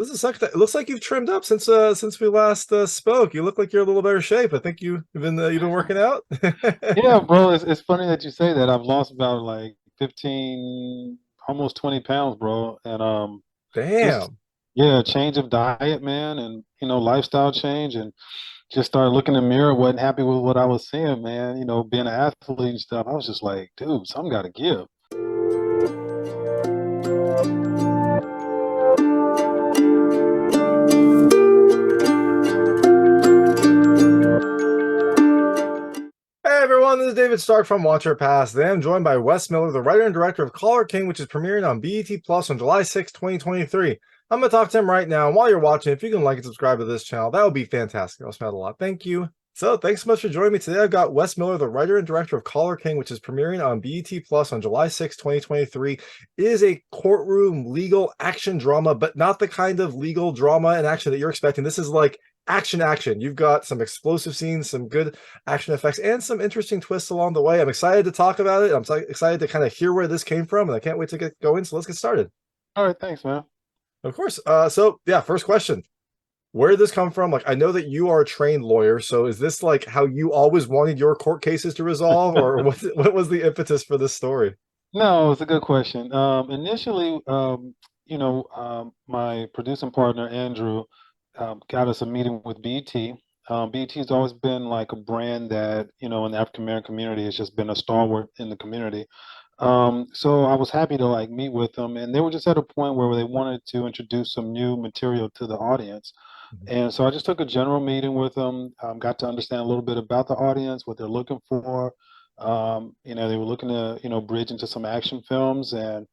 This is it looks like you've trimmed up since we last spoke. You look like you're a little better shape. I think you've been working out. Yeah, bro, it's funny that you say that. I've lost about like 15, almost 20 pounds, bro. And just Damn. yeah, change of diet, man, and lifestyle change and just started looking in the mirror, wasn't happy with what I was seeing, man. Being an athlete and stuff. I was just like, dude, something gotta give. Hey everyone, this is David Stark from Watch Our Past. Today I'm joined by Wes Miller, the writer and director of Caller King, which is premiering on BET Plus on July 6, 2023. I'm going to talk to him right now. And while you're watching, if you can like and subscribe to this channel, that would be fantastic. I'll spend a lot. Thank you. So thanks so much for joining me today. I've got Wes Miller, the writer and director of Caller King, which is premiering on BET Plus on July 6, 2023. It is a courtroom legal action drama, but not the kind of legal drama and action that you're expecting. This is like action. You've got some explosive scenes, some good action effects, and some interesting twists along the way. I'm excited to talk about it. I'm excited to kind of hear where this came from, and I can't wait to get going. So let's get started. All right, thanks, man. Of course. So yeah, first question. Where did this come from? Like, I know that you are a trained lawyer, so is this like how you always wanted your court cases to resolve, or what was the impetus for this story? No, it's a good question. Initially, my producing partner Andrew got us a meeting with BT. BT's always been like a brand that, in the African American community has just been a stalwart in the community. So I was happy to like meet with them, and they were just at a point where they wanted to introduce some new material to the audience. Mhm. And so I just took a general meeting with them, got to understand a little bit about the audience, what they're looking for. They were looking to, bridge into some action films. And,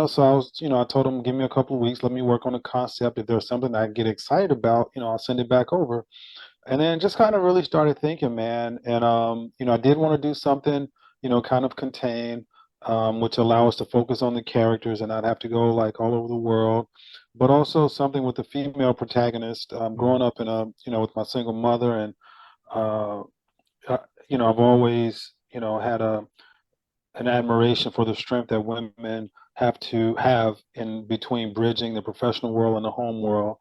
so I told them, give me a couple of weeks, let me work on a concept. If there's something I get excited about, I'll send it back over. And then just kind of really started thinking, man. And, I did want to do something, kind of contained, which allow us to focus on the characters and not have to go like all over the world, but also something with the female protagonist. Mhm. Growing up in with my single mother, and uh, I've always, had an admiration for the strength that women have to have in between bridging the professional world and the home world.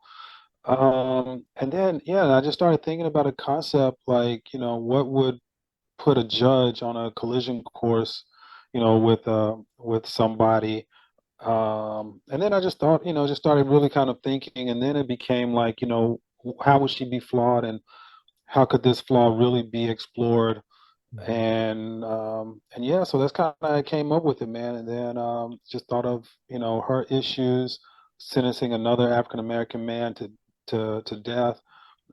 And then, yeah, I just started thinking about a concept like, what would put a judge on a collision course, with somebody. And then I just thought, just started really kind of thinking, and then it became like, how would she be flawed, and how could this flaw really be explored? Mhm. And yeah, so that's kind of I came up with it, man. And then just thought of her issues, sentencing another African American man to death,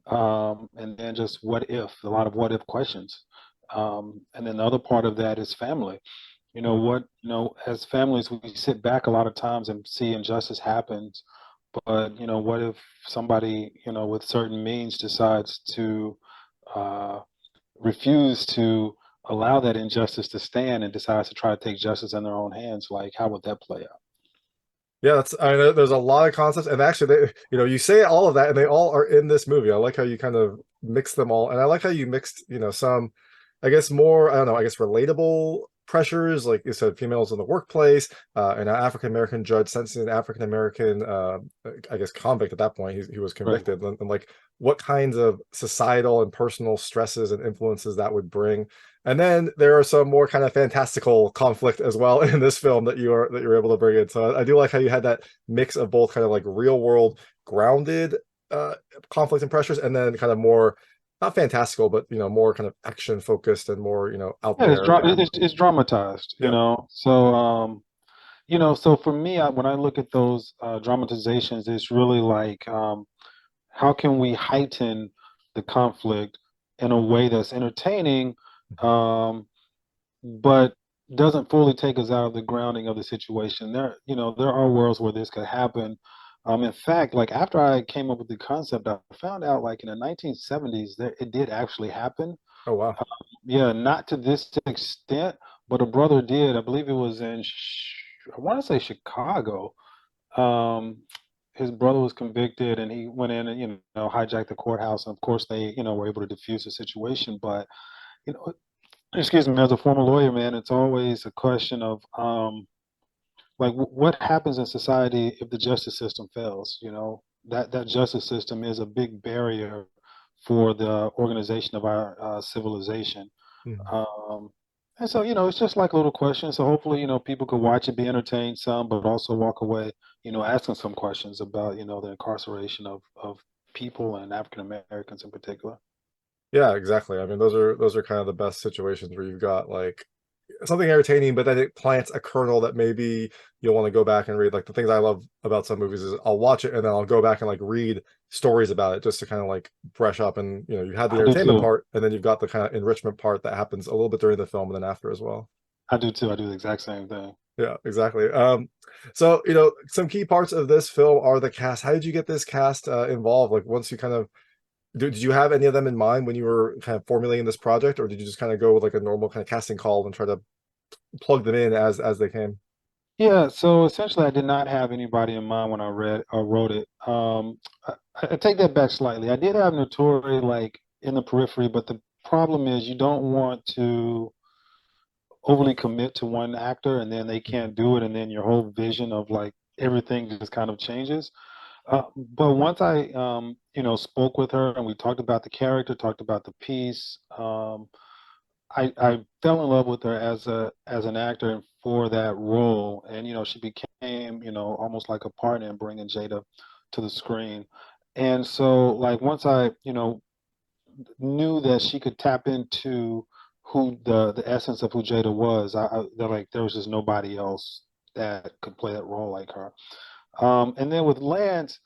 and then just what if, a lot of what if questions. And then the other part of that is family. As families, we sit back a lot of times and see injustice happens, but what if somebody, with certain means decides to uh, refuse to allow that injustice to stand and decides to try to take justice in their own hands? Like, how would that play out? Yeah, that's I know there's a lot of concepts, and actually, you say all of that, and they all are in this movie. I like how you kind of mix them all, and I like how you mixed, some, I guess more, I don't know, I guess relatable pressures, like you said, females in the workplace, an African American judge sentencing an African American, I guess convict at that point. He was Right. convicted, and like what kinds of societal and personal stresses and influences that would bring. And then there are some more kind of fantastical conflict as well in this film that you're able to bring in. So I do like how you had that mix of both kind of like real world grounded uh conflict and pressures, and then kind of more not fantastical, but more kind of action focused and more out Yeah, there. it's dramatized, Yeah. So, so for me, when I look at those dramatizations, it's really like, how can we heighten the conflict in a way that's entertaining, um, but doesn't fully take us out of the grounding of the situation? There are worlds where this could happen. In fact, like after I came up with the concept, I found out like in the 1970s that it did actually happen. Oh wow. Yeah, not to this extent, but a brother did. I believe it was in, I want to say Chicago. Um, his brother was convicted, and he went in and hijacked the courthouse. And of course, they were able to defuse the situation. But you know, excuse me, as a former lawyer, man, it's always a question of like what happens in society if the justice system fails. that justice system is a big barrier for the organization of our civilization. Mhm. Um, and so, it's just like a little question. So hopefully, people could watch it, be entertained some, but also walk away, asking some questions about, the incarceration of people and African Americans in particular. Yeah, exactly. I mean, those are kind of the best situations where you've got like something entertaining, but then it plants a kernel that maybe you'll want to go back and read. Like the things I love about some movies is I'll watch it and then I'll go back and like read stories about it just to kind of like brush up. And you had the I do entertainment too. part, and then you've got the kind of enrichment part that happens a little bit during the film and then after as well. I do too. I do the exact same thing. Yeah, exactly. So some key parts of this film are the cast. How did you get this cast involved? Like once you kind of did you have any of them in mind when you were kind of formulating this project, or did you just kind of go with like a normal kind of casting call and try to plug them in as they came? Yeah, so essentially, I did not have anybody in mind when I read or wrote it. I take that back slightly. I did have Naturi like in the periphery, but the problem is you don't want to overly commit to one actor and then they can't do it, and then your whole vision of like everything just kind of changes. But once I, spoke with her and we talked about the character, talked about the piece, I fell in love with her as an actor and for that role, and she became almost like a partner in bringing Jada to the screen. And so like once I knew that she could tap into who the essence of who Jada was, like there was just nobody else that could play that role like her. And then with Lance,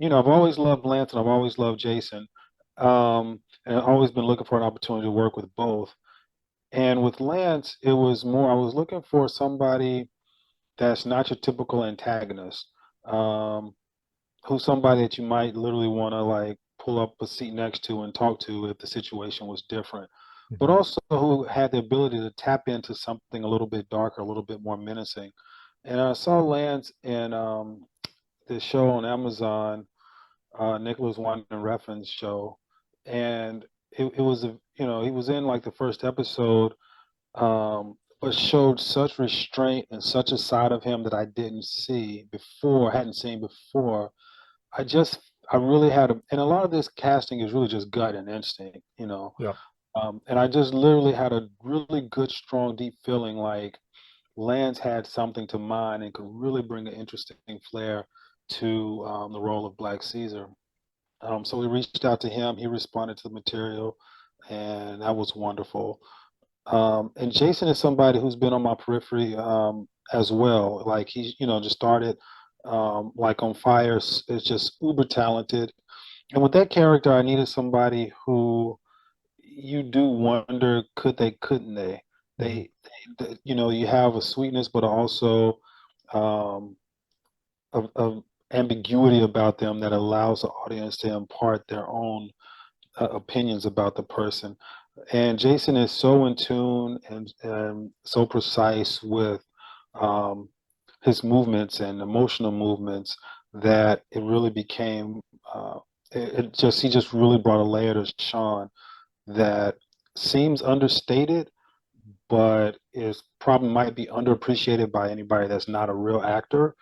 I've always loved Lance and I've always loved Jason, and I've always been looking for an opportunity to work with both. And with Lance, it was more, I was looking for somebody that's not your typical antagonist, um, who's somebody that you might literally want to like pull up a seat next to and talk to if the situation was different, but Mhm. also who had the ability to tap into something a little bit darker, a little bit more menacing. And I saw Lance in this show on Amazon, Nicholas Winding Refn's show, and it was he was in like the first episode, but showed such restraint and such a side of him that I didn't see before, hadn't seen before. I just, I really had and a lot of this casting is really just gut and instinct. Yeah. And I just literally had a really good, strong, deep feeling like Lance had something to mind and could really bring an interesting flair to the role of Black Caesar. So we reached out to him. He responded to the material, and that was wonderful. And Jason is somebody who's been on my periphery as well. Like he's, just started like on fire. Is just uber talented. And with that character, I needed somebody who you do wonder, could they, couldn't they? Mhm. You have a sweetness, but also um, of ambiguity about them that allows the audience to impart their own opinions about the person. And Jason is so in tune and so precise with um, his movements and emotional movements that it really became, he just really brought a layer to Sean that seems understated, but is probably might be underappreciated by anybody that's not a real actor.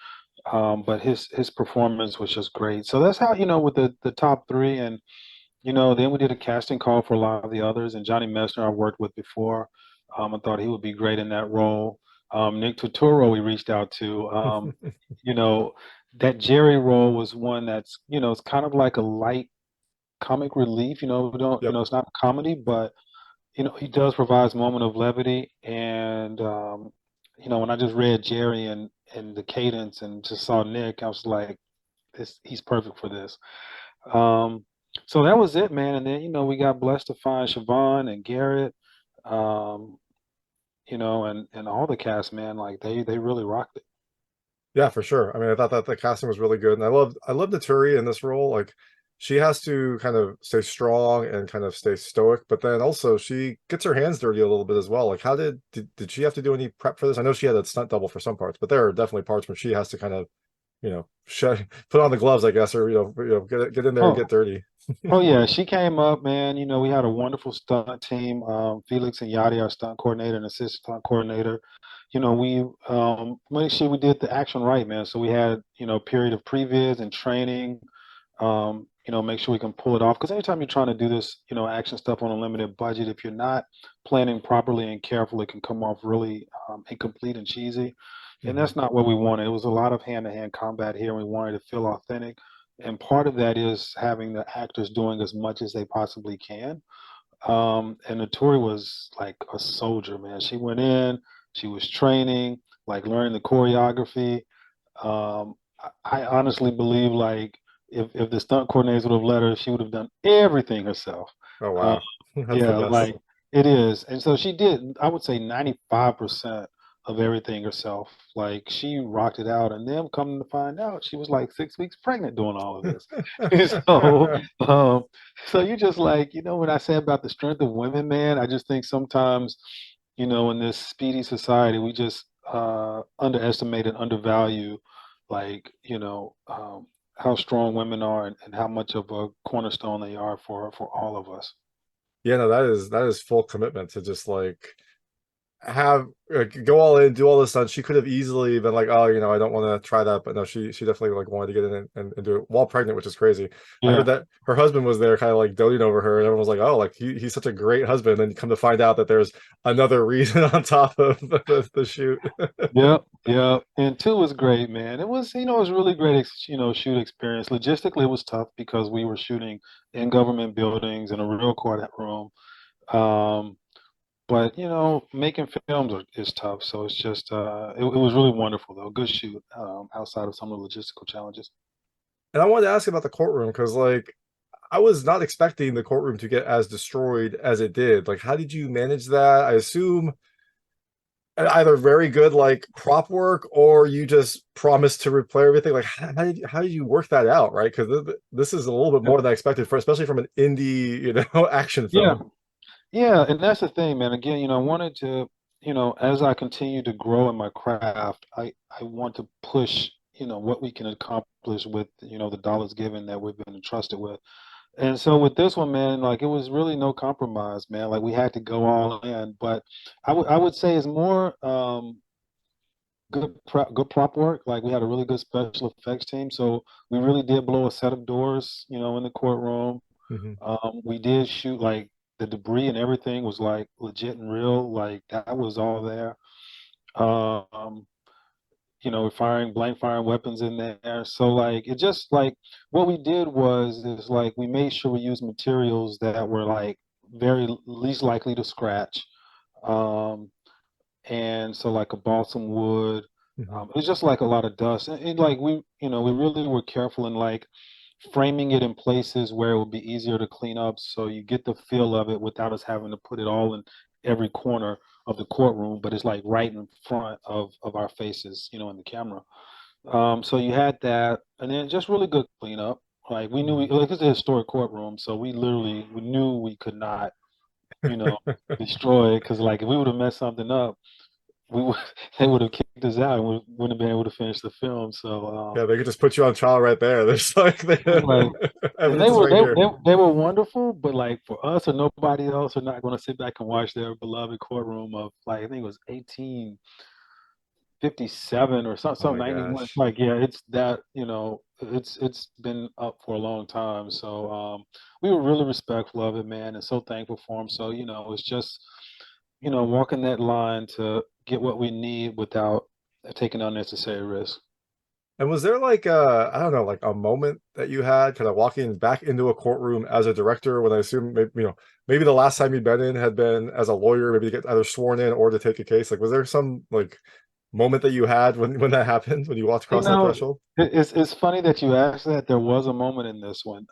But his performance was just great. So that's how, with the top three. And then we did a casting call for a lot of the others, and Johnny Messner I worked with before. I thought he would be great in that role. Nick Turturro we reached out to. You know, that Jerry role was one that's, it's kind of like a light comic relief. We don't, Yep. it's not a comedy, but he does provide a moment of levity. And when I just read Jerry and the cadence and just saw Nick, I was like, he's perfect for this. Um, so that was it, man. And then, we got blessed to find Shiobann and Garrett, um, and all the cast, man, like they really rocked it. Yeah, for sure. I mean, I thought that the casting was really good, and I love Naturi in this role. Like, she has to kind of stay strong and kind of stay stoic, but then also she gets her hands dirty a little bit as well. Like, how did she have to do any prep for this? I know she had a stunt double for some parts, but there are definitely parts where she has to kind of put on the gloves, I guess, or get in there and get Oh, dirty. oh yeah, she came up, man. We had a wonderful stunt team. Felix and Yadi, our stunt coordinator and assistant stunt coordinator. We made sure we did the action right, man. So we had, period of previs and training. Make sure we can pull it off. Because anytime you're trying to do this, action stuff on a limited budget, if you're not planning properly and carefully, it can come off really incomplete and cheesy. And Mhm. that's not what we wanted. It was a lot of hand-to-hand combat here, and we wanted to feel authentic. And part of that is having the actors doing as much as they possibly can. And Naturi was like a soldier, man. She went in, she was training, like learning the choreography. I honestly believe like if the stunt coordinators would have let her, she would have done everything herself. Oh Uh, wow, that's the yeah, best. like it is. And so she did, I would say 95% of everything herself. Like she rocked it out. And then coming to find out, she was like 6 weeks pregnant doing all of this. So, um, so you just like, when I say about the strength of women, man, I just think sometimes, in this speedy society, we just underestimate and undervalue, like, how strong women are and how much of a cornerstone they are for all of us. Yeah, no, that is full commitment to just like have go all in, do all this stuff. She could have easily been like, oh, I don't want to try that, but no, she definitely like wanted to get in and do it while pregnant, which is crazy. I heard Yeah. that her husband was there, kind of like doting over her, and everyone was like, oh, like he's such a great husband. And you come to find out that there's another reason on top of the shoot. Yep, yep. And two was great, man. It was really great, shoot experience. Logistically, it was tough because we were shooting in government buildings in a real courtroom. Um, but making films is tough. So it's just, it was really wonderful though. Good shoot, outside of some of the logistical challenges. And I wanted to ask about the courtroom because like I was not expecting the courtroom to get as destroyed as it did. Like, how did you manage that? I assume either very good like prop work or you just promised to replay everything. Like, how did you work that out, right? Because this is a little bit more than I expected for, especially from an indie, action Yeah, film. yeah, and that's the thing, man. Again, I wanted to, as I continue to grow in my craft, I want to push, what we can accomplish with, the dollars given that we've been entrusted with. And so with this one, man, like it was really no compromise, man. Like we had to go all in, but I would say it's more good prop work. Like we had a really good special effects team, so we really did blow a set of doors, in the courtroom. Mhm. We did shoot like the debris and everything was like legit and real, like that was all there. Um, firing blank firing weapons in there. So like it just like what we did was is like we made sure we used materials that were like very least likely to scratch. Um, and so like a balsam wood. Mhm. It was just like a lot of dust, and like we really were careful in like framing it in places where it would be easier to clean up, so you get the feel of it without us having to put it all in every corner of the courtroom, but it's like right in front of our faces, in the camera. So you had that, and then just really good cleanup. Like we knew, Mhm. like it's a historic courtroom, so we knew we could not, you know, destroy it because like if we would have messed something up, we would they would have kicked us out and we wouldn't have been able to finish the film. So Yeah, they could just put you on trial right there. There's like like, the and evidence is right here. they were wonderful, but like for us or nobody else are not going to sit back and watch their beloved courtroom of like I think it was 1857 or Oh something my 91. It's gosh. like yeah, it's that it's been up for a long time. So we were really respectful of it, man, and so thankful for him. So it's just walking that line to get what we need without taking unnecessary risks. And was there like I don't know, like a moment that you had kind of walking back into a courtroom as a director when I assume maybe, maybe the last time you'd been in had been as a lawyer, maybe to get either sworn in or to take a case. Like was there some like moment that you had when that happened, when you walked You across that know, threshold? it's funny that you asked that. There was a moment in this one.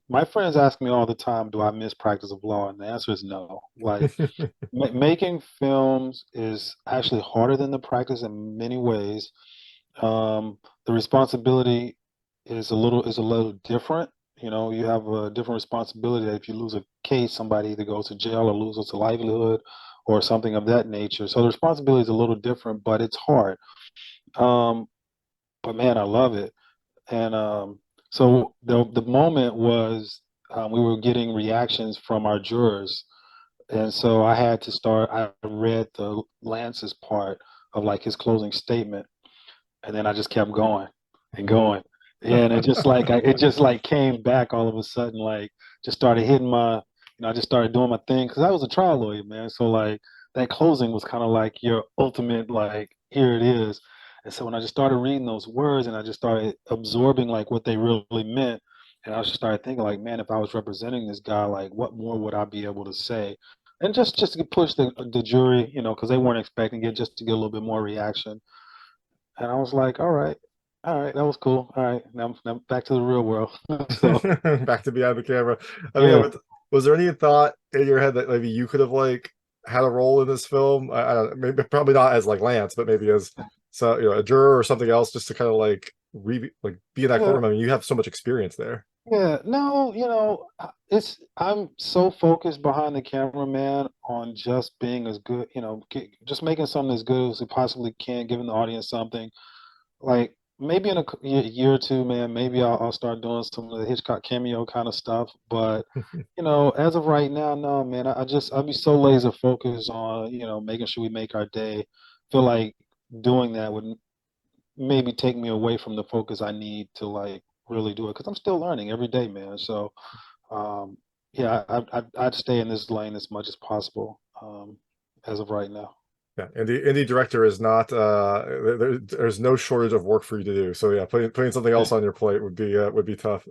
My friends ask me all the time, "Do I miss practice of law?" And the answer is no. Like making films is actually harder than the practice in many ways. The responsibility is a little different. You have a different responsibility that if you lose a case, somebody either goes to jail or loses a livelihood or something of that nature. So the responsibility is a little different, but it's hard. Um, but man, I love it. And so the moment was we were getting reactions from our jurors, and so I had to start. I read the Lance's part of like his closing statement, and then I just kept going and going. Yeah, and it just like came back all of a sudden, like just started hitting my, I just started doing my thing because I was a trial lawyer, man. So like that closing was kind of like your ultimate, like here it is. And so when I just started reading those words and I just started absorbing like what they really meant, and I just started thinking like, man, if I was representing this guy, like what more would I be able to say? And just to push the jury, because they weren't expecting it, just to get a little bit more reaction. And I was like, all right, that was cool. All right, now back to the real world. So Back to behind the camera. I mean, yeah, yeah, but was there any thought in your head that maybe you could have like had a role in this film? I don't know, maybe probably not as like Lance, but maybe as a juror or something else, just to kind of like like be in that yeah, courtroom. I mean, you have so much experience there. yeah. No, I'm so focused behind the camera, man, on just being as good, just making something as good as we possibly can, giving the audience something. Like maybe in a year or two, man, maybe I'll start doing some of the Hitchcock cameo kind of stuff. But as of right now, no, man. I'll be so laser focused on making sure we make our day. Feel like doing that would maybe take me away from the focus I need to like really do it because I'm still learning every day, man. So um, yeah, I'd stay in this lane as much as possible as of right now. Yeah, and the indie director is not there's no shortage of work for you to do. So yeah, putting something Yeah, else on your plate would be tough.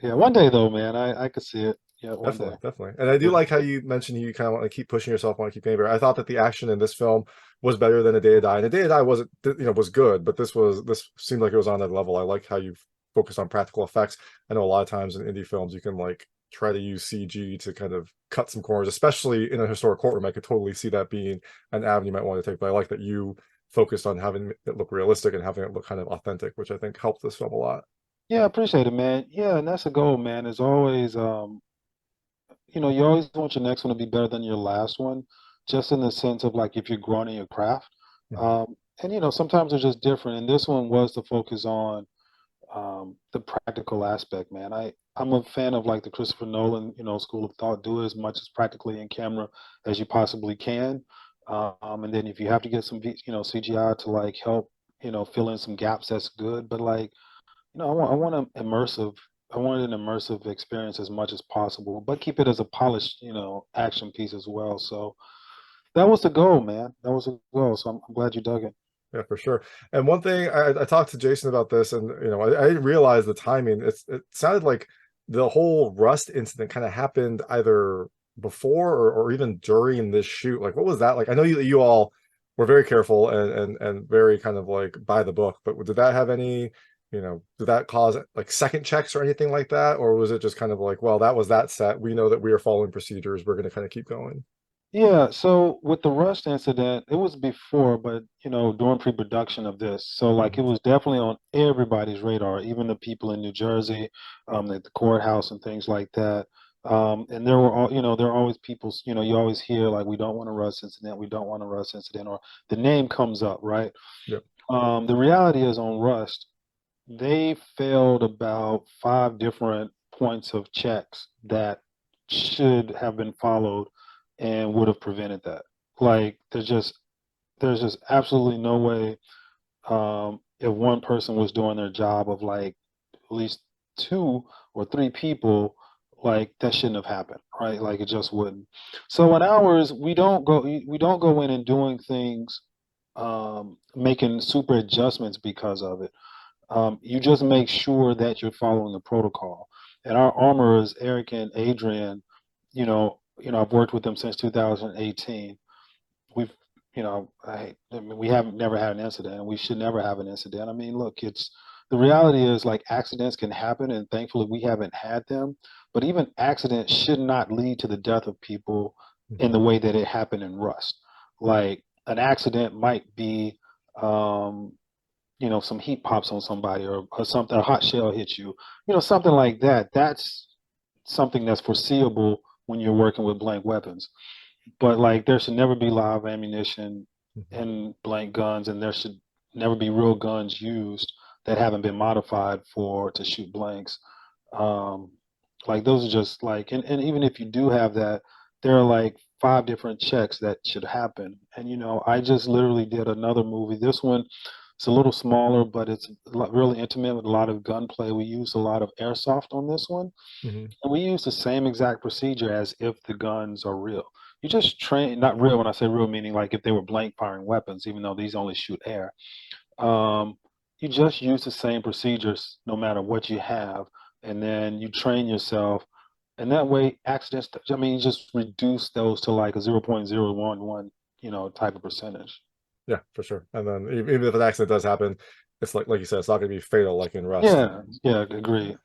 yeah. One day though, man, I could see it. Yeah, one day. Definitely, definitely. And I do Would like how you mentioned you kind of want to keep pushing yourself, want to keep getting better. I thought that the action in this film was better than A Day to Die. And A Day to Die wasn't, was good, but this seemed like it was on that level. I like how you focused on practical effects. I know a lot of times in indie films you can like try to use CG to kind of cut some corners, especially in a historic courtroom. I could totally see that being an avenue you might want to take. But I like that you focused on having it look realistic and having it look kind of authentic, which I think helped this film a lot. Yeah, I appreciate it, man. Yeah, and that's the goal, man. Is always, you always want your next one to be better than your last one, just in the sense of like if you're growing in your craft. Mhm. And sometimes they're just different. And this one was to focus on the practical aspect, man. I'm a fan of like the Christopher Nolan, school of thought. Do it as much as practically in camera as you possibly can. And then if you have to get some, CGI to like help, fill in some gaps, that's good. But like I want I wanted an immersive experience as much as possible, but keep it as a polished, action piece as well. So that was the goal, man. That was the goal. So I'm glad you dug it. Yeah, for sure. And one thing I talked to Jason about this, and I didn't realize the timing. It sounded like the whole Rust incident kind of happened either before or even during this shoot. Like, what was that like? I know you all were very careful and very kind of like by the book, but did that have any, did that cause like second checks or anything like that, or was it just kind of like, well, that was that set. We know that we are following procedures. We're going to kind of keep going. Yeah, so with the Rust incident, it was before, but during pre-production of this. So like it Mhm. was definitely on everybody's radar, even the people in New Jersey, at the courthouse and things like that. And there were all, there are always people, you always hear like we don't want a Rust incident, we don't want a Rust incident, or the name comes up, right? Yep. The reality is on Rust, they failed about five different points of checks that should have been followed and would have prevented that. Like there's just absolutely no way if one person was doing their job of like at least two or three people, like that shouldn't have happened, right? Like it just wouldn't. So in ours, we don't go in and doing things making super adjustments because of it. You just make sure that you're following the protocol. And our armorers, Eric and Adrian, I've worked with them since 2018. We've, I mean, we haven't never had an incident, and we should never have an incident. I mean, look, it's the reality is like accidents can happen, and thankfully we haven't had them. But even accidents should not lead to the death of people in Mhm. the way that it happened in Rust. Like an accident might be um, some heat pops on somebody or something, a hot shell hits you, something like that. That's something that's foreseeable when you're working with blank weapons. But like there should never be live ammunition Mhm. and blank guns, and there should never be real guns used that haven't been modified for to shoot blanks. Um, like those are just like, and even if you do have that, there are like five different checks that should happen. And I just literally did another movie. This one, It's a little smaller, but it's really intimate with a lot of gunplay. We use a lot of airsoft on this one, Hmm. and we use the same exact procedure as if the guns are real. You just train, not real when I say real, meaning like if they were blank firing weapons, even though these only shoot air. Um, you just use the same procedures no matter what you have, and then you train yourself, and that way accidents. I mean, you just reduce those to like a 0.011, type of percentage. Yeah, for sure. And then even if an accident does happen, it's like you said, it's not going to be fatal like in Rust. Yeah, yeah, agree.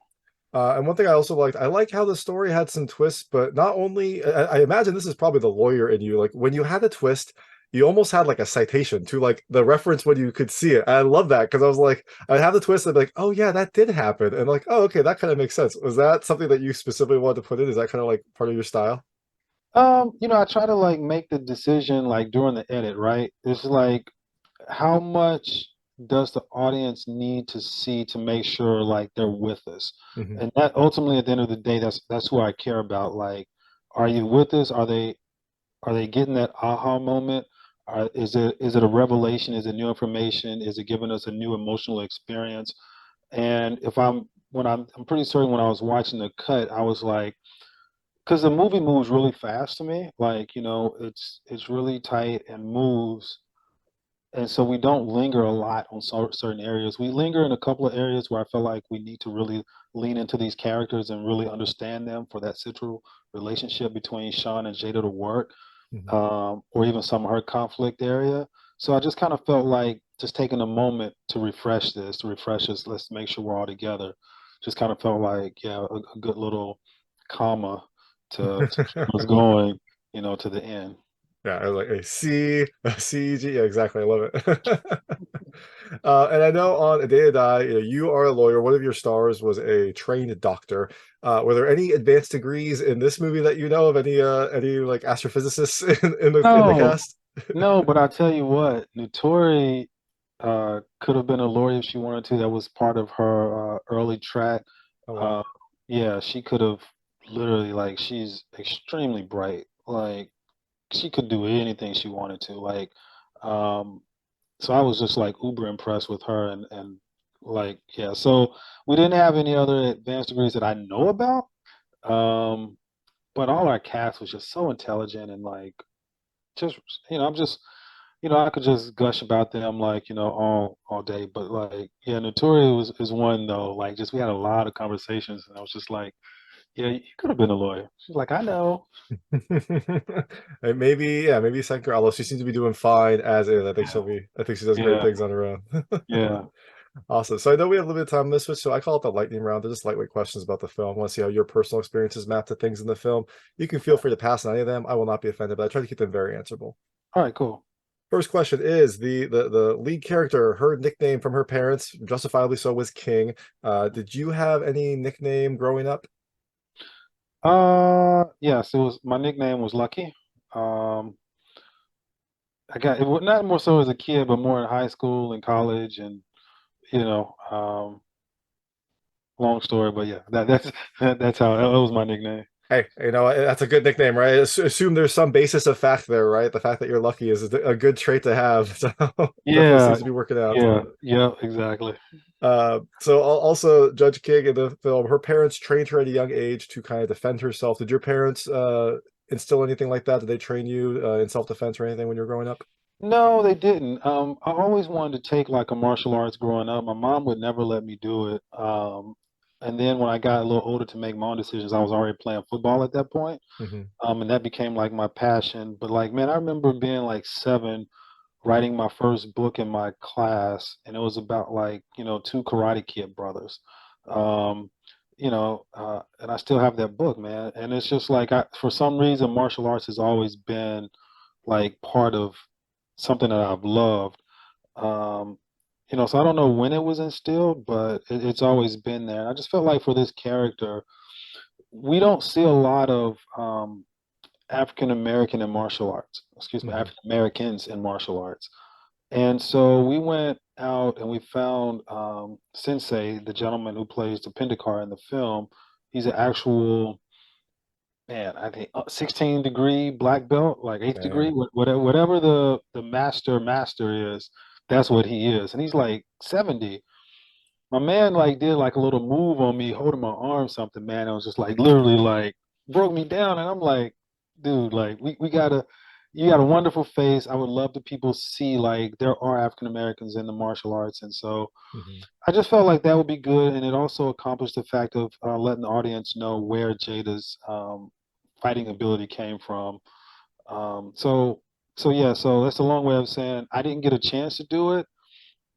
And one thing I also liked, I like how the story had some twists, but not only, I imagine this is probably the lawyer in you. Like when you had a twist, you almost had like a citation to like the reference when you could see it. And I love that because I was like, I'd have the twist and be like, oh yeah, that did happen. And like, oh, okay, that kind of makes sense. Was that something that you specifically wanted to put in? Is that kind of like part of your style? I try to like make the decision like during the edit, right? It's like how much does the audience need to see to make sure like they're with us? Hmm. And that ultimately at the end of the day, that's who I care about. Like, are you with us? Are they getting that aha moment? Is it a revelation? Is it new information? Is it giving us a new emotional experience? And if I'm pretty certain when I was watching the cut, I was like, because the movie moves really fast to me. Like, it's really tight and moves, and so we don't linger a lot on certain areas. We linger in a couple of areas where I feel like we need to really lean into these characters and really understand them for that central relationship between Sean and Jada to work, Hmm. or even some of her conflict area. So I just kind of felt like just taking a moment to refresh this, to refresh us. Let's make sure we're all together. Just kind of felt like, yeah, a good little comma to keep us going, to the end. Yeah, I was like a CG. Yeah, exactly. I love it. And I know on A Day to Die, you are a lawyer. One of your stars was a trained doctor. Were there any advanced degrees in this movie that you know of? Any like astrophysicists in the No, cast? no, but I tell you what, Naturi could have been a lawyer if she wanted to. That was part of her early track. Oh wow. Uh, yeah, she could have literally like she's extremely bright. Like she could do anything she wanted to. Like, um, so I was just like uber impressed with her and like yeah. So we didn't have any other advanced degrees that I know about. Um, but all our cast was just so intelligent and like just I'm just I could just gush about them like all day, but like yeah, Naturi is one though. Like just we had a lot of conversations, and I was just like, yeah, you could have been a lawyer. She's like, I know. And maybe, yeah, maybe second girl, although she seems to be doing fine as is. I think she does great Yeah, things on her own. yeah. Awesome. So I know we have limited time in this one, so I call it the lightning round. They're just lightweight questions about the film. I want to see how your personal experiences map to things in the film. You can feel free to pass on any of them. I will not be offended, but I try to keep them very answerable. All right, cool. First question is the lead character, her nickname from her parents, justifiably so, was King. Did you have any nickname growing up? Yes, it was my nickname was Lucky. Um, I got it not more so as a kid, but more in high school and college, and you know, um, long story, but yeah, that's that's how that was my nickname. Hey, that's a good nickname, right? Assume there's some basis of fact there, right? The fact that you're lucky is a good trait to have. So definitely Yeah, seems to be working out. yeah, yeah, exactly. So also Judge King in the film, her parents trained her at a young age to kind of defend herself. Did your parents instill anything like that? Did they train you in self-defense or anything when you were growing up? No, they didn't. I always wanted to take like a martial arts growing up. My mom would never let me do it. And then when I got a little older to make my own decisions, I was already playing football at that point. Hmm. And that became like my passion. But like, man, I remember being like 7, writing my first book in my class, and it was about like, two Karate Kid brothers. Um, and I still have that book, man. And it's just like for some reason, martial arts has always been like part of something that I've loved. Um, so I don't know when it was instilled, but it's always been there. And I just felt like for this character, we don't see a lot of African American in martial arts. Excuse me, Hmm. African Americans in martial arts. And so we went out and we found Sensei, the gentleman who plays the Pendekar in the film. He's an actual man, I think 16 degree black belt, like eighth degree, Man. whatever the master is. that's what he is. And he's like 70. My man like did like a little move on me, holding my arm, something, man. It was just like literally like broke me down. And I'm like, dude, like we gotta, you got a wonderful face. I would love to people see like there are African Americans in the martial arts. And so Mhm. I just felt like that would be good. And it also accomplished the fact of letting the audience know where Jada's fighting ability came from. Um, so so yeah, so that's a long way of saying I didn't get a chance to do it,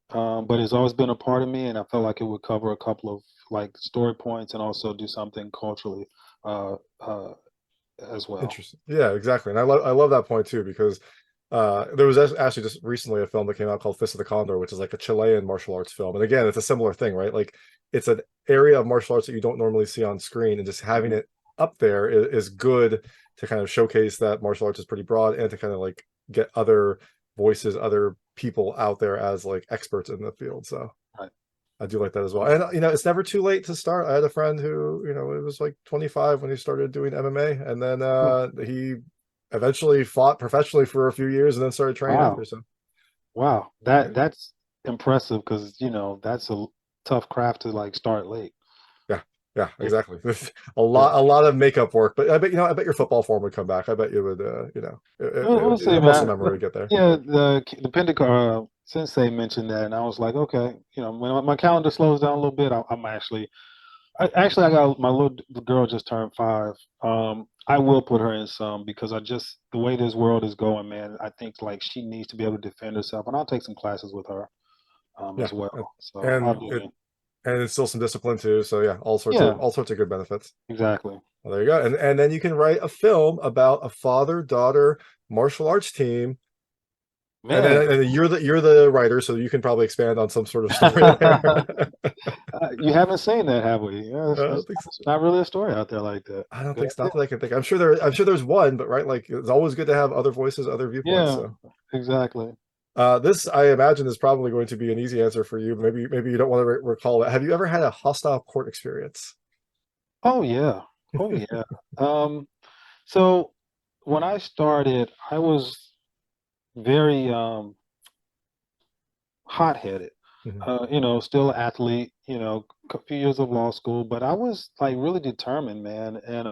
but it's always been a part of me, and I felt like it would cover a couple of like story points and also do something culturally uh, uh, as well. Interesting. Yeah, exactly. And I love that point too because there was actually just recently a film that came out called Fist of the Condor, which is like a Chilean martial arts film. And again, it's a similar thing, right? Like it's an area of martial arts that you don't normally see on screen, and just having Mhm. it up there is good to kind of showcase that martial arts is pretty broad and to kind of like get other voices, other people out there as like experts in the field. So Right. I do like that as well. And it's never too late to start. I had a friend who, it was like 25 when he started doing MMA, and then Hmm. he eventually fought professionally for a few years and then started training Wow. after. So Wow. yeah, That's impressive because that's a tough craft to like start late. yeah, yeah, Yeah. exactly. Yeah. A lot of makeup work, but I bet your football form would come back. I bet you would, We'll see, a muscle man. memory would get there. Yeah, the Pentecost Sensei mentioned that, and I was like, okay, when my calendar slows down a little bit, I'm actually, I got my little girl just turned 5. I will put her in some because I just the way this world is going, man. I think like she needs to be able to defend herself, and I'll take some classes with her Yeah, as well. So I'll and do it it. and it's still some discipline too. So yeah, Yeah, all sorts of good benefits. exactly, Well, there you go. And then you can write a film about a father-daughter martial arts team. And man. then you're the writer, so you can probably expand on some sort of story there. You haven't seen that, have we? Yeah, I don't think so. it's not really a story out there like that. I don't Good think it's not idea. that I can think. I'm sure there's one, but right, like it's always good to have other voices, other viewpoints. Yeah, So exactly. this I imagine is probably going to be an easy answer for you. Maybe you don't want to recall it. Have you ever had a hostile court experience? Oh yeah. Oh yeah. Um, so when I started, I was very hot-headed. Mhm. Still an athlete, a few years of law school, but I was like really determined, man. And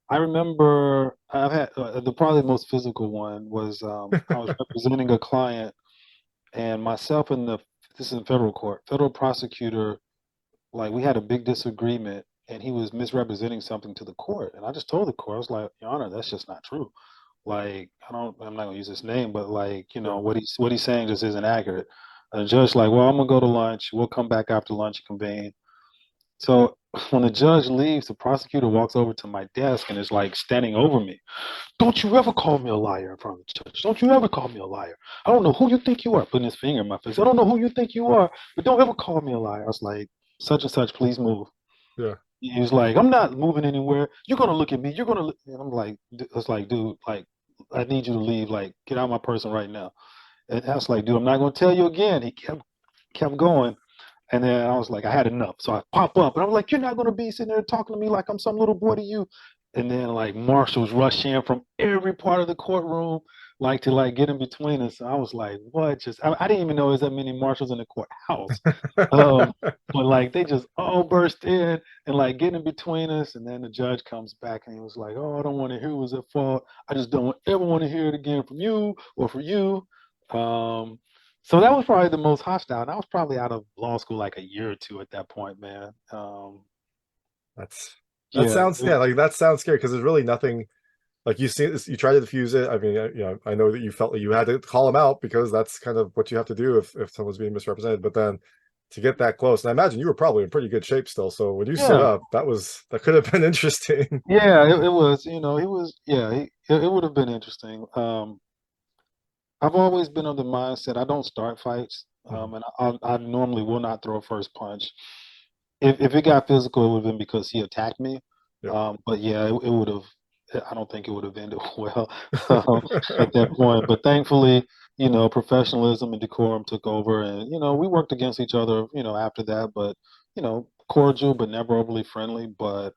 I remember I've had the probably the most physical one was I was representing a client, and myself and the this is in federal court, federal prosecutor, like we had a big disagreement, and he was misrepresenting something to the court, and I just told the court, I was like, Your Honor, that's just not true. Like I'm not gonna use his name, but like Yeah. what he's saying just isn't accurate. And the judge like, well, I'm gonna go to lunch. We'll come back after lunch and convene. So when the judge leaves, the prosecutor walks over to my desk and is like standing over me. Don't you ever call me a liar in front of the judge. Don't you ever call me a liar. I don't know who you think you are. Putting his finger in my face. I don't know who you think you are, but don't ever call me a liar. I was like, such and such, please move. Yeah. He was like, I'm not moving anywhere. You're gonna look at me. You're gonna look. And I'm like, it's like, dude, like, I need you to leave. Like, get out of my person right now. And I was like, dude, I'm not gonna tell you again. He kept going. And then I was like, I had enough. So I pop up and I'm like, you're not gonna be sitting there talking to me like I'm some little boy to you. And then like marshals rush in from every part of the courtroom, like to like get in between us. I was like, what? I didn't even know there's that many marshals in the courthouse. Um, but like they just all burst in and like get in between us. And then the judge comes back and he was like, oh, I don't want to hear it was at fault. I just don't ever want to hear it again from you or for you. Um, so that was probably the most hostile. And I was probably out of law school like a year or two at that point, man. That's that Yeah, sounds yeah, like that sounds scary because there's really nothing like you see this, you try to diffuse it. I mean, I know that you felt that you had to call him out because that's kind of what you have to do if someone's being misrepresented. But then to get that close, and I imagine you were probably in pretty good shape still. So when you stood yeah, up, that could have been interesting. yeah. It was, he was, yeah. It would have been interesting. I've always been of the mindset I don't start fights, Mhm. and I normally will not throw a first punch. If it got physical, it would have been because he attacked me. Yep. But yeah, it would have. I don't think it would have ended well at that point. But thankfully, professionalism and decorum took over, and we worked against each other. After that, but cordial but never overly friendly. But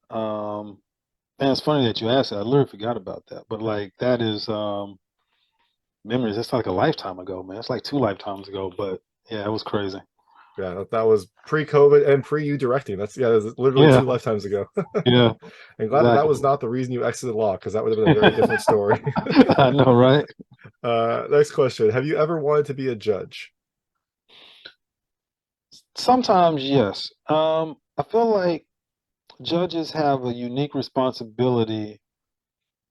um, and it's funny that you asked that. I literally forgot about that. But like that is. memories. It's like a lifetime ago, man. It's like two lifetimes ago, but yeah, it was crazy. Yeah, that was pre-COVID and pre you directing. That's yeah, that was literally Yeah, two lifetimes ago. yeah, And glad that that exactly. was not the reason you exited law, because that would have been a very different story. I know, right? Next question: have you ever wanted to be a judge? Sometimes, yes. I feel like judges have a unique responsibility,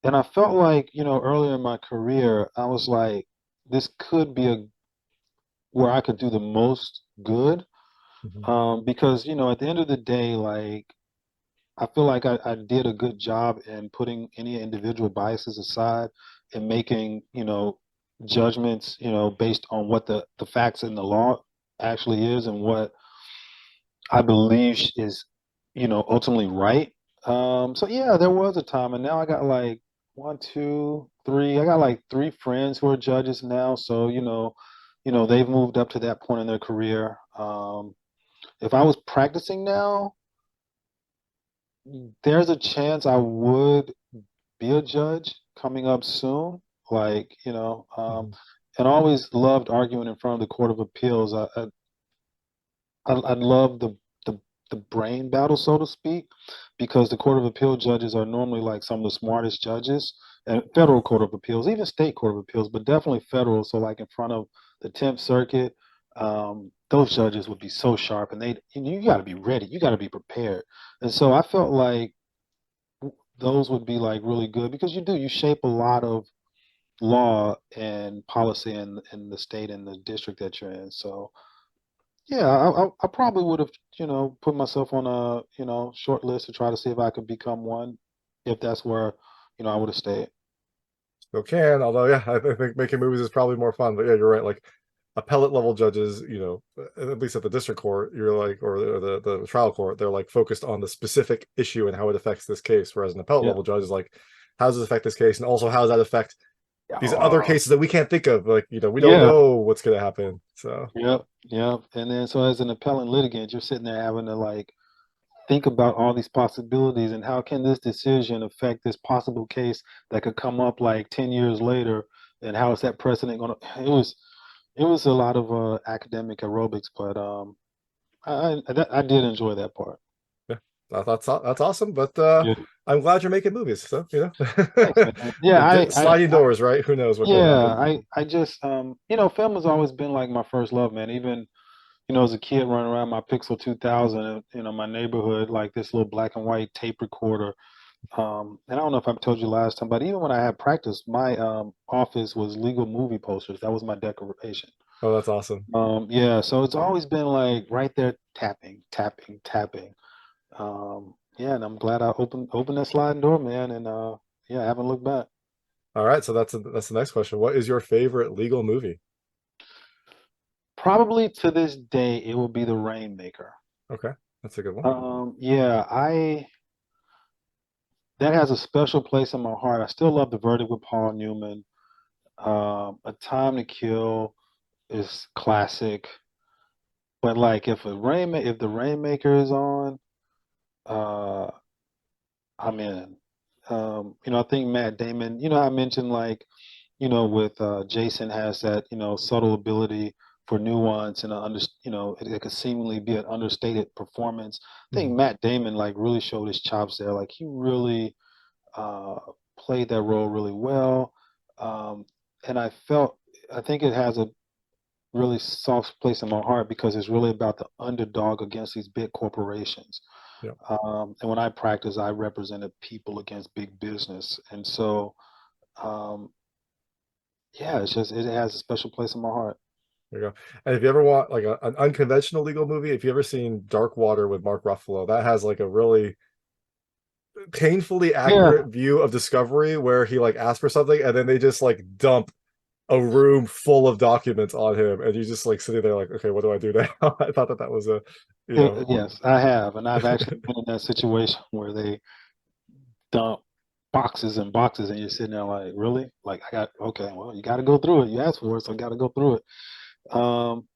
and I felt like, earlier in my career, I was like, this could be a where I could do the most good. Mhm. Because, at the end of the day, like I feel like I did a good job in putting any individual biases aside and making, judgments, based on what the facts in the law actually is and what I believe is, ultimately right. So yeah, there was a time, and now I got like one, two, three. I got like three friends who are judges now. So they've moved up to that point in their career. If I was practicing now, there's a chance I would be a judge coming up soon. Like, Mhm. and I always loved arguing in front of the Court of Appeals. I love the the brain battle, so to speak, because the Court of Appeal judges are normally like some of the smartest judges, and federal Court of Appeals, even state Court of Appeals, but definitely federal. So like in front of the 10th Circuit, those judges would be so sharp, and you got to be ready, you got to be prepared. And so I felt like those would be like really good because you shape a lot of law and policy in the state and the district that you're in. So yeah, I probably would have, put myself on a, short list to try to see if I could become one, if that's where, I would have stayed. Still can, although yeah, I think making movies is probably more fun. But yeah, you're right. Like appellate level judges, at least at the district court, you're like, or the trial court, they're like focused on the specific issue and how it affects this case. Whereas an appellate Yeah. level judge is like, how does this affect this case, and also how does that affect these other Oh, cases that we can't think of? Like, we don't yeah. know what's going to happen. So Yep. Yep. And then so as an appellant litigant, you're sitting there having to like think about all these possibilities and how can this decision affect this possible case that could come up like 10 years later, and how is that precedent going to it was a lot of academic aerobics, but I did enjoy that part. yeah, that's awesome. But Yeah, I'm glad you're making movies. So thanks, man. Yeah, sliding doors, right? Who knows what could yeah, happen? I just film has always been like my first love, man. Even as a kid running around my Pixel 2000, my neighborhood, like this little black and white tape recorder. And I don't know if I've told you last time, but even when I had practice, my office was legal movie posters. That was my decoration. Oh, that's awesome. Yeah, so it's always been like right there, tapping, tapping, tapping. Yeah, and I'm glad I opened that sliding door, man, and yeah, I haven't looked back. All right, so that's the next question. What is your favorite legal movie? Probably to this day, it will be The Rainmaker. Okay, that's a good one. Yeah, I that has a special place in my heart. I still love The Verdict with Paul Newman. A Time to Kill is classic, but like if the Rainmaker is on, uh, I'm in. I think Matt Damon. I mentioned like with Jason has that subtle ability for nuance and it could seemingly be an understated performance. I think Mhm. Matt Damon like really showed his chops there. Like he really uh, played that role really well, um, and I think it has a really soft place in my heart because it's really about the underdog against these big corporations. Yeah, And when I practice, I represented people against big business, and so um, yeah, it has a special place in my heart. there you go. And if you ever want like an unconventional legal movie, if you ever seen Dark Water with Mark Ruffalo, that has like a really painfully Yeah, accurate view of discovery where he like asks for something and then they just like dump a room full of documents on him and you just like sitting there like, okay, what do I do now? I thought that was a, you know, yes, I have, and I've actually been in that situation where they dump boxes and boxes, and you're sitting there like, really? Like, okay, well, you got to go through it. You asked for it, so I got to go through it. Um,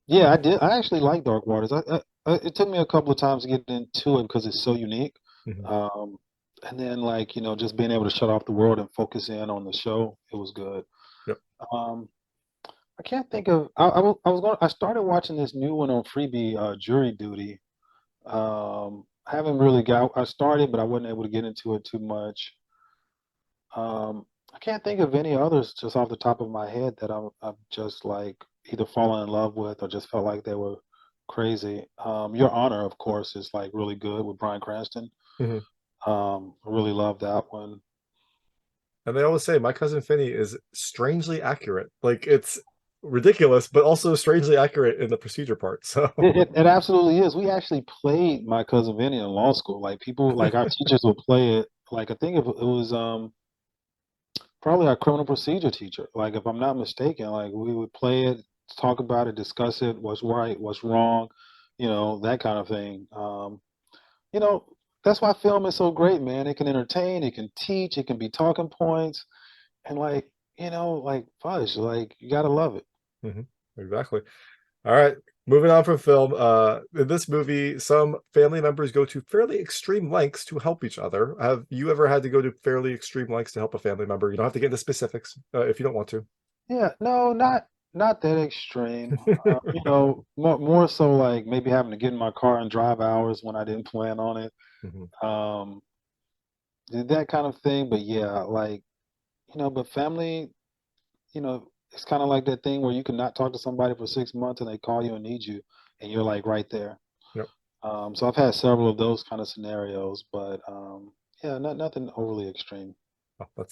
yeah, I did. I actually like Dark Waters. It took me a couple of times to get into it because it's so unique. Mhm. Um, and then, like, just being able to shut off the world and focus in on the show, it was good. Yep. Um, I can't think of. I started watching this new one on Freebie, Jury Duty. I haven't really got. I started, but I wasn't able to get into it too much. I can't think of any others just off the top of my head that I've just like either fallen in love with or just felt like they were crazy. Your Honor, of course, is like really good with Bryan Cranston. Mhm. I really love that one. And they always say My Cousin Vinny is strangely accurate. Like it's ridiculous, but also strangely accurate in the procedure part. So It absolutely is. We actually played My Cousin Vinny in law school. Like people, like our teachers would play it. Like I think it was probably our criminal procedure teacher. Like if I'm not mistaken, like we would play it, talk about it, discuss it, what's right, what's wrong, that kind of thing. You know, that's why film is so great, man. It can entertain, it can teach, it can be talking points, and like fudge, like you gotta love it. Mhm. Exactly. All right. Moving on from film. In this movie, some family members go to fairly extreme lengths to help each other. Have you ever had to go to fairly extreme lengths to help a family member? You don't have to get into specifics if you don't want to. Yeah, no, not that extreme. More so like maybe having to get in my car and drive hours when I didn't plan on it. Mhm. Um, that kind of thing. But yeah, like, but family, it's kind of like that thing where you can not talk to somebody for 6 months and they call you and need you, and you're like right there. Yep. So I've had several of those kind of scenarios, but yeah, nothing overly extreme. Oh,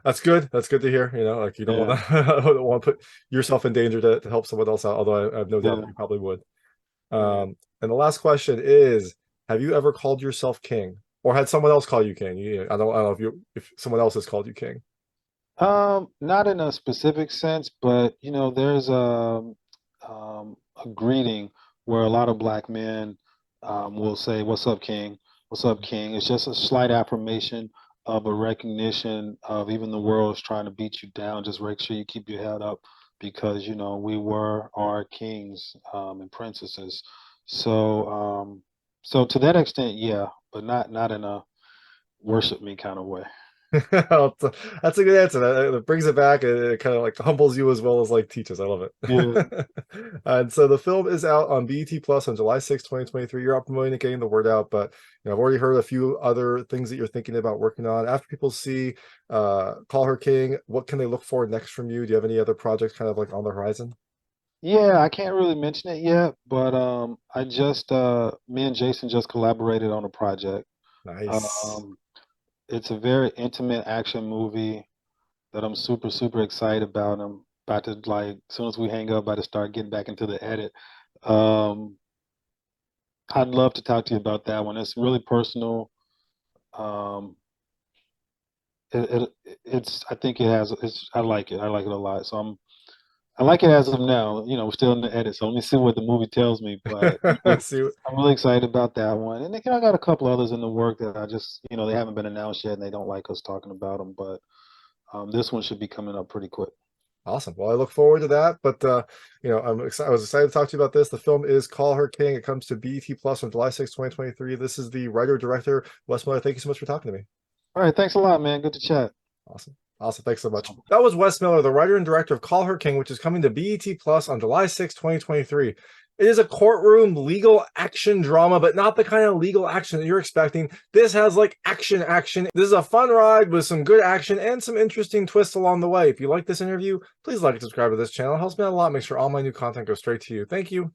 that's good. That's good to hear. Like you don't Yeah, want to don't want to put yourself in danger to help someone else out. Although I have no doubt yeah, that you probably would. right. And the last question is: have you ever called yourself king, or had someone else call you king? I don't know if someone else has called you king. Not in a specific sense, but there's a greeting where a lot of black men will say, "What's up, King? What's up, King?" It's just a slight affirmation of a recognition of even the world's trying to beat you down. Just make sure you keep your head up because we were our kings and princesses. So, so to that extent, yeah, but not in a worship me kind of way. That's a good answer. That brings it back. It kind of like humbles you as well as like teaches. I love Yeah. it. And so the film is out on BET Plus on July 6th, 2023. You're out promoting it, getting the word out, but I've already heard a few other things that you're thinking about working on. After people see Call Her King, what can they look for next from you? Do you have any other projects kind of like on the horizon? Yeah, I can't really mention it yet, but I just me and Jason just collaborated on a project. Nice. Um, it's a very intimate action movie that I'm super super excited about. I'm about to like as soon as we hang up, about to start getting back into the edit. Um, I'd love to talk to you about that one. It's really personal. Um, it's I think it has it's I like it. I like it a lot. So I like it as of now. We're still in the edit, so let me see what the movie tells me. But See, I'm really excited about that one. And I got a couple others in the work that I just, they haven't been announced yet, and they don't like us talking about them. But this one should be coming up pretty quick. awesome. Well, I look forward to that. But I'm excited. I was excited to talk to you about this. The film is Call Her King. It comes to BET Plus on July 6th, 2023. This is the writer director Wes Miller. Thank you so much for talking to me. All right, thanks a lot, man. Good to chat. Awesome. Awesome. Thanks so much. That was Wes Miller, the writer and director of Call Her King, which is coming to BET Plus on July 6th, 2023. It is a courtroom legal action drama, but not the kind of legal action that you're expecting. This has like action. This is a fun ride with some good action and some interesting twists along the way. If you like this interview, please like and subscribe to this channel. It helps me out a lot. Make sure all my new content goes straight to you. Thank you.